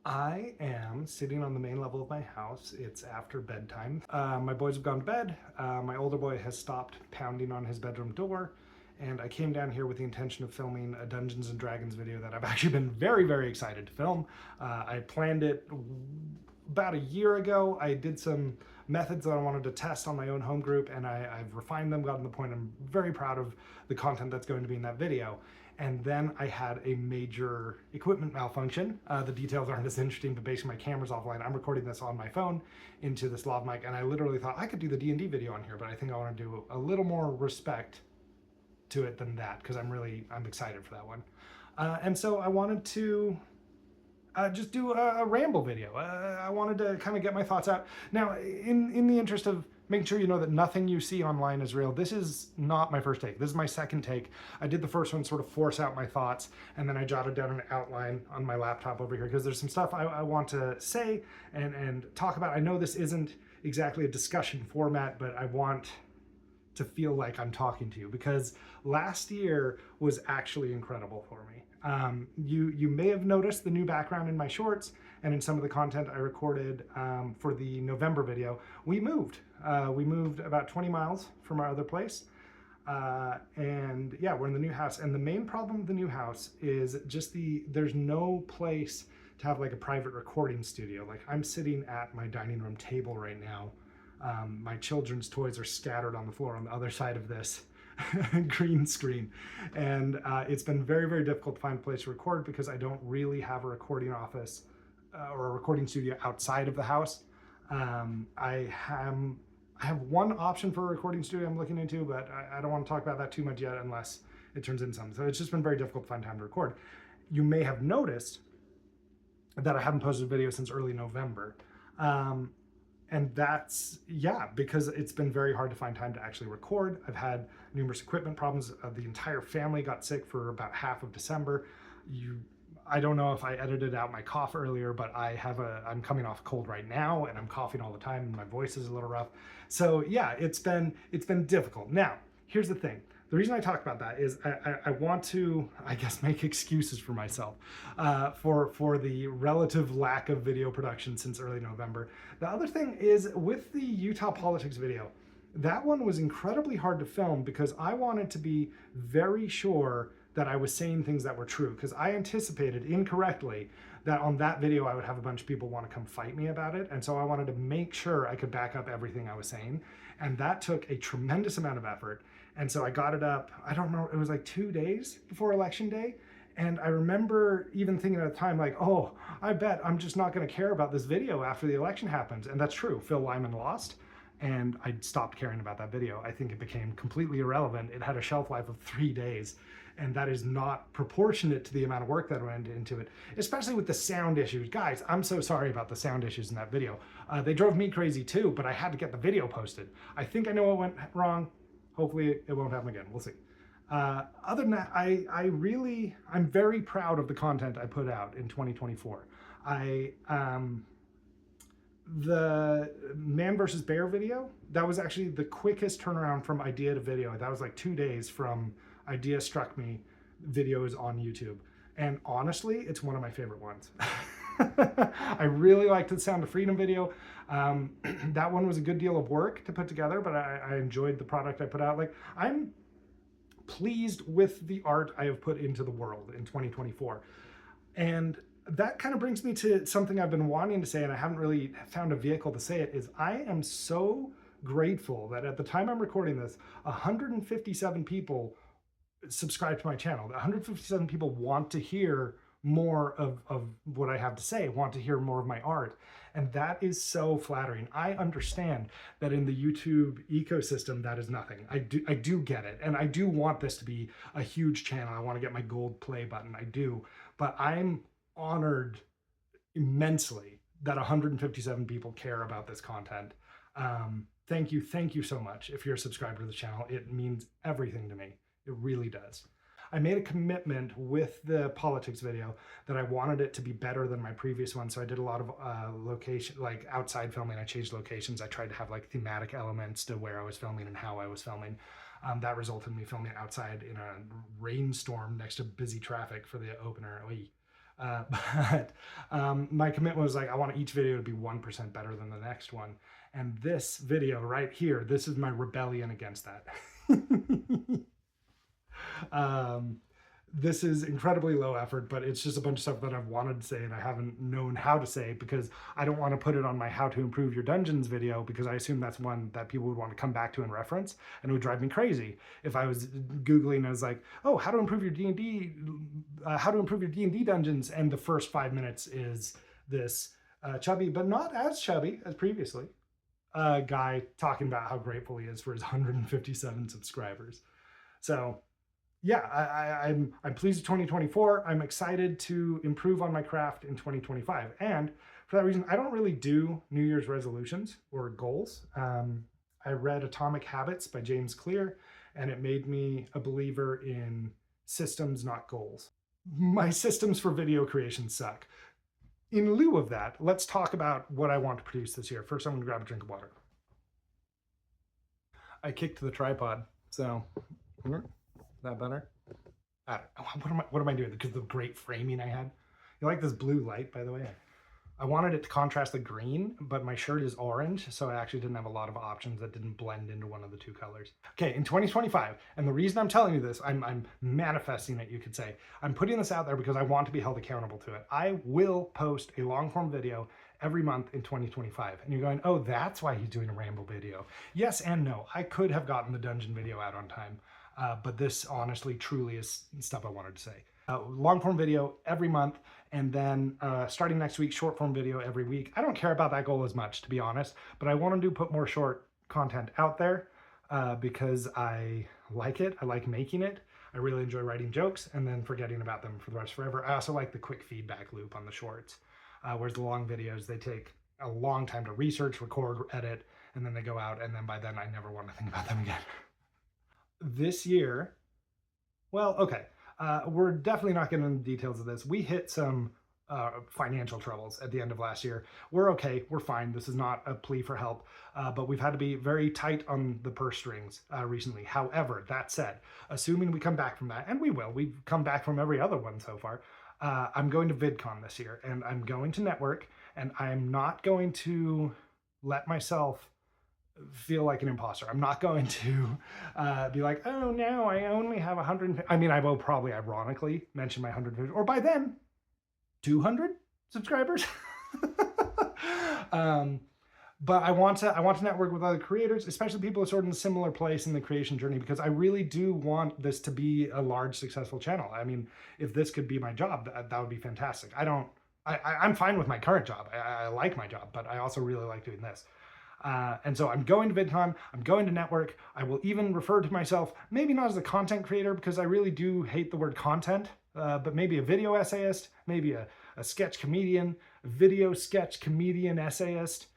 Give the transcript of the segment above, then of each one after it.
I am sitting on the main level of my house. It's after bedtime. My boys have gone to bed. My older boy has stopped pounding on his bedroom door. And I came down here with the intention of filming a Dungeons and Dragons video that I've actually been very, very excited to film. I planned it about a year ago. I did some methods that I wanted to test on my own home group, and I've refined them, gotten to the point I'm very proud of the content that's going to be in that video. And then I had a major equipment malfunction. The details aren't as interesting, but basically my camera's offline. I'm recording this on my phone into this lav mic, and I literally thought I could do the D&D video on here, but I think I want to do a little more respect to it than that, because I'm excited for that one. And so I wanted to just do a ramble video. I wanted to kind of get my thoughts out. Now, in the interest of making sure you know that nothing you see online is real, this is not my first take. This is my second take. I did the first one sort of force out my thoughts, and then I jotted down an outline on my laptop over here because there's some stuff I want to say and talk about. I know this isn't exactly a discussion format, but I want to feel like I'm talking to you, because last year was actually incredible for me. You may have noticed the new background in my shorts and in some of the content I recorded for the November video. We moved about 20 miles from our other place. And yeah, we're in the new house. And the main problem with the new house is just there's no place to have like a private recording studio. Like, I'm sitting at my dining room table right now. My children's toys are scattered on the floor on the other side of this green screen. And it's been very, very difficult to find a place to record because I don't really have a recording office or a recording studio outside of the house. I have one option for a recording studio I'm looking into, but I don't want to talk about that too much yet unless it turns into something. So it's just been very difficult to find time to record. You may have noticed that I haven't posted a video since early November. And that's, yeah, because it's been very hard to find time to actually record. I've had numerous equipment problems. The entire family got sick for about half of December. I don't know if I edited out my cough earlier, but I'm coming off a cold right now, and I'm coughing all the time, and my voice is a little rough. So yeah, it's been difficult. Now, here's the thing. The reason I talk about that is I want to, I guess, make excuses for myself for the relative lack of video production since early November. The other thing is, with the Utah politics video, that one was incredibly hard to film because I wanted to be very sure that I was saying things that were true, because I anticipated incorrectly that on that video I would have a bunch of people want to come fight me about it. And so I wanted to make sure I could back up everything I was saying. And that took a tremendous amount of effort. And so I got it up, I don't know, it was like 2 days before election day. And I remember even thinking at the time, like, oh, I bet I'm just not going to care about this video after the election happens. And that's true. Phil Lyman lost, and I stopped caring about that video. I think it became completely irrelevant. It had a shelf life of 3 days, and that is not proportionate to the amount of work that went into it, especially with the sound issues. Guys, I'm so sorry about the sound issues in that video. They drove me crazy too, but I had to get the video posted. I think I know what went wrong. Hopefully it won't happen again. We'll see. Other than that, I'm very proud of the content I put out in 2024. The man versus bear video, that was actually the quickest turnaround from idea to video. That was like 2 days from idea struck me, videos on YouTube. And honestly, it's one of my favorite ones. I really liked the Sound of Freedom video. That one was a good deal of work to put together, but I enjoyed the product I put out. Like, I'm pleased with the art I have put into the world in 2024. And that kind of brings me to something I've been wanting to say, and I haven't really found a vehicle to say it, is I am so grateful that at the time I'm recording this, 157 people subscribe to my channel. 157 people want to hear more of what I have to say, want to hear more of my art. And that is so flattering. I understand that in the YouTube ecosystem, that is nothing. I do get it. And I do want this to be a huge channel. I want to get my gold play button. I do. But I'm honored immensely that 157 people care about this content. Thank you so much. If you're a subscriber to the channel, it means everything to me. It really does. I made a commitment with the politics video that I wanted it to be better than my previous one. So I did a lot of location, like outside filming. I changed locations. I tried to have like thematic elements to where I was filming and how I was filming. That resulted in me filming outside in a rainstorm next to busy traffic for the opener. But my commitment was like, I want each video to be 1% better than the next one. And this video right here, this is my rebellion against that. This is incredibly low effort, but it's just a bunch of stuff that I've wanted to say and I haven't known how to say because I don't want to put it on my how to improve your dungeons video because I assume that's one that people would want to come back to and reference, and it would drive me crazy if I was Googling and I was like, oh, how to improve your D&D, how to improve your D&D dungeons, and the first 5 minutes is this chubby, but not as chubby as previously, guy talking about how grateful he is for his 157 subscribers. So yeah, I'm pleased with 2024. I'm excited to improve on my craft in 2025. And for that reason, I don't really do New Year's resolutions or goals. I read Atomic Habits by James Clear, and it made me a believer in systems, not goals. My systems for video creation suck. In lieu of that, let's talk about what I want to produce this year. First, I'm going to grab a drink of water. I kicked the tripod, so... That better? What am I doing? Because of the great framing I had. You like this blue light, by the way? I wanted it to contrast the green, but my shirt is orange, so I actually didn't have a lot of options that didn't blend into one of the two colors. Okay, in 2025, and the reason I'm telling you this, I'm manifesting it, you could say. I'm putting this out there because I want to be held accountable to it. I will post a long-form video every month in 2025. And you're going, oh, that's why he's doing a ramble video. Yes and no. I could have gotten the dungeon video out on time. But this honestly, truly is stuff I wanted to say. Long form video every month, and then starting next week, short form video every week. I don't care about that goal as much, to be honest, but I wanted to put more short content out there because I like it. I like making it. I really enjoy writing jokes and then forgetting about them for the rest forever. I also like the quick feedback loop on the shorts, whereas the long videos, they take a long time to research, record, edit, and then they go out, and then by then I never want to think about them again. This year, well, okay, we're definitely not getting into the details of this. We hit some financial troubles at the end of last year. We're okay, we're fine. This is not a plea for help, but we've had to be very tight on the purse strings recently. However, that said, assuming we come back from that, and we will, we've come back from every other one so far, I'm going to VidCon this year, and I'm going to network, and I'm not going to let myself feel like an imposter. I'm not going to be like, oh no, I only have 150. I mean, I will probably ironically mention my 150, or by then, 200 subscribers. But I want to network with other creators, especially people who are sort of in a similar place in the creation journey, because I really do want this to be a large, successful channel. I mean, if this could be my job, that would be fantastic. I'm fine with my current job. I like my job, but I also really like doing this. And so I'm going to VidCon, I'm going to network. I will even refer to myself, maybe not as a content creator, because I really do hate the word content, but maybe a video essayist, maybe a sketch comedian, a video sketch comedian essayist,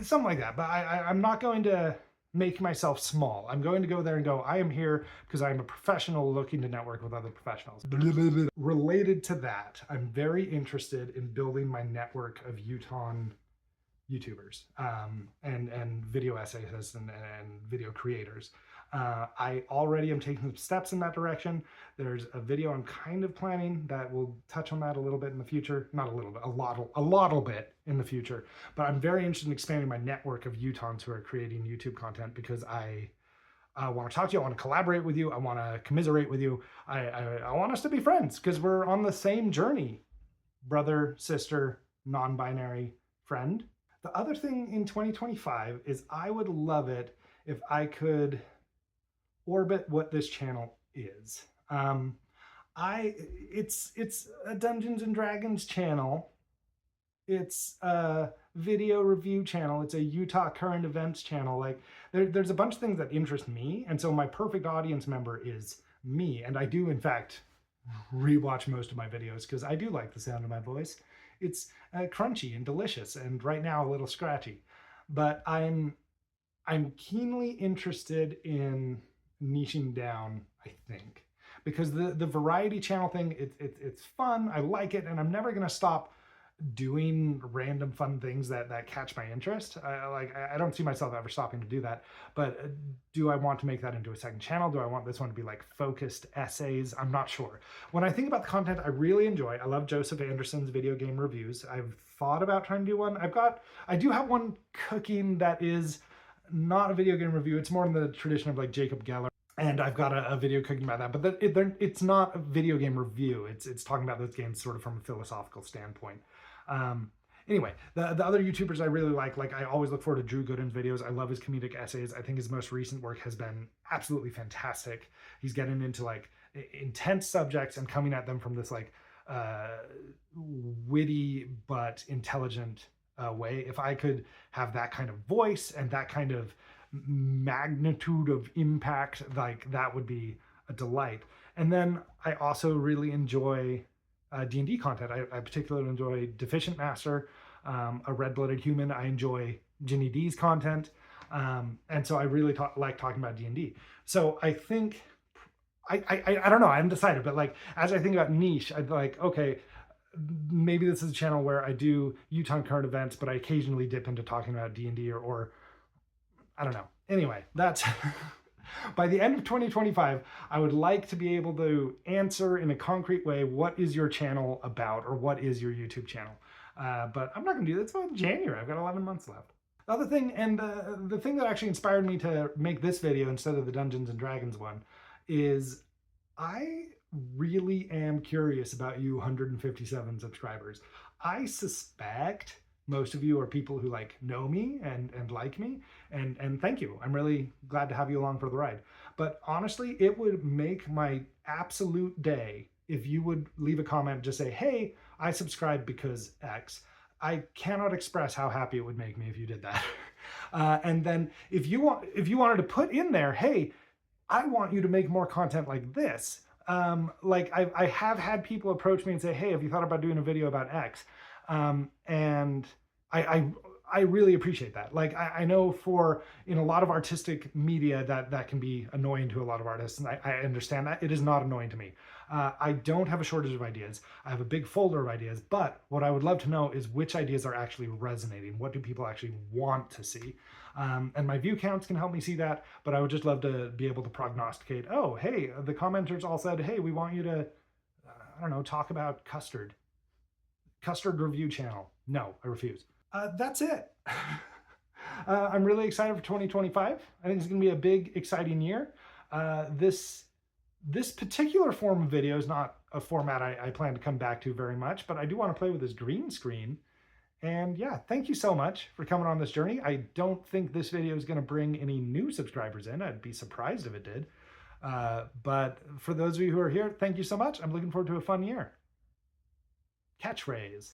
something like that. But I'm not going to make myself small. I'm going to go there and go, I am here because I am a professional looking to network with other professionals. Related to that, I'm very interested in building my network of YouTubers and video essayists and video creators. I already am taking some steps in that direction. There's a video I'm kind of planning that will touch on that a little bit in the future. Not a little bit, a lot bit in the future. But I'm very interested in expanding my network of Utahns who are creating YouTube content because I want to talk to you. I want to collaborate with you. I want to commiserate with you. I want us to be friends because we're on the same journey. Brother, sister, non-binary friend. The other thing in 2025 is I would love it if I could orbit what this channel is. It's a Dungeons and Dragons channel. It's a video review channel. It's a Utah current events channel. Like there's a bunch of things that interest me. And so my perfect audience member is me. And I do in fact rewatch most of my videos because I do like the sound of my voice. It's crunchy and delicious, and right now a little scratchy. But I'm keenly interested in niching down, I think, because the variety channel thing, it's fun. I like it, and I'm never going to stop doing random fun things that catch my interest. I don't see myself ever stopping to do that. But do I want to make that into a second channel? Do I want this one to be like focused essays? I'm not sure. When I think about the content I really enjoy, I love Joseph Anderson's video game reviews. I've thought about trying to do one. I do have one cooking that is not a video game review. It's more in the tradition of like Jacob Geller. And I've got a video cooking about that, but it's not a video game review. It's talking about those games sort of from a philosophical standpoint. Anyway, the other YouTubers I really like I always look forward to Drew Gooden's videos. I love his comedic essays. I think his most recent work has been absolutely fantastic. He's getting into like intense subjects and coming at them from this like witty but intelligent way. If I could have that kind of voice and that kind of magnitude of impact, like that would be a delight. And then I also really enjoy D&D content. I particularly enjoy Deficient Master, A Red-Blooded Human. I enjoy Ginny D's content. And so I really like talking about D&D. So I think, I don't know, I haven't decided, but like, as I think about niche, I'd like, okay, maybe this is a channel where I do Utah current events, but I occasionally dip into talking about D&D or I don't know. Anyway, that's by the end of 2025, I would like to be able to answer in a concrete way, what is your channel about, or what is your YouTube channel? But I'm not gonna do that until January. I've got 11 months left. The other thing, and the thing that actually inspired me to make this video instead of the Dungeons and Dragons one, is I really am curious about you 157 subscribers. I suspect most of you are people who like know me and like me, and thank you. I'm really glad to have you along for the ride. But honestly, it would make my absolute day if you would leave a comment, just say, hey, I subscribed because X. I cannot express how happy it would make me if you did that. And then if you wanted to put in there, hey, I want you to make more content like this. Like I have had people approach me and say, hey, have you thought about doing a video about X? And I really appreciate that. Like I know in a lot of artistic media that can be annoying to a lot of artists, and I understand that. It is not annoying to me. I don't have a shortage of ideas. I have a big folder of ideas, but what I would love to know is which ideas are actually resonating. What do people actually want to see? And my view counts can help me see that, but I would just love to be able to prognosticate, oh, hey, the commenters all said, hey, we want you to, I don't know, talk about custard review channel. No, I refuse. That's it. I'm really excited for 2025. I think it's going to be a big, exciting year. This particular form of video is not a format I plan to come back to very much, but I do want to play with this green screen. And yeah, thank you so much for coming on this journey. I don't think this video is going to bring any new subscribers in. I'd be surprised if it did. But for those of you who are here, thank you so much. I'm looking forward to a fun year. Catchphrase.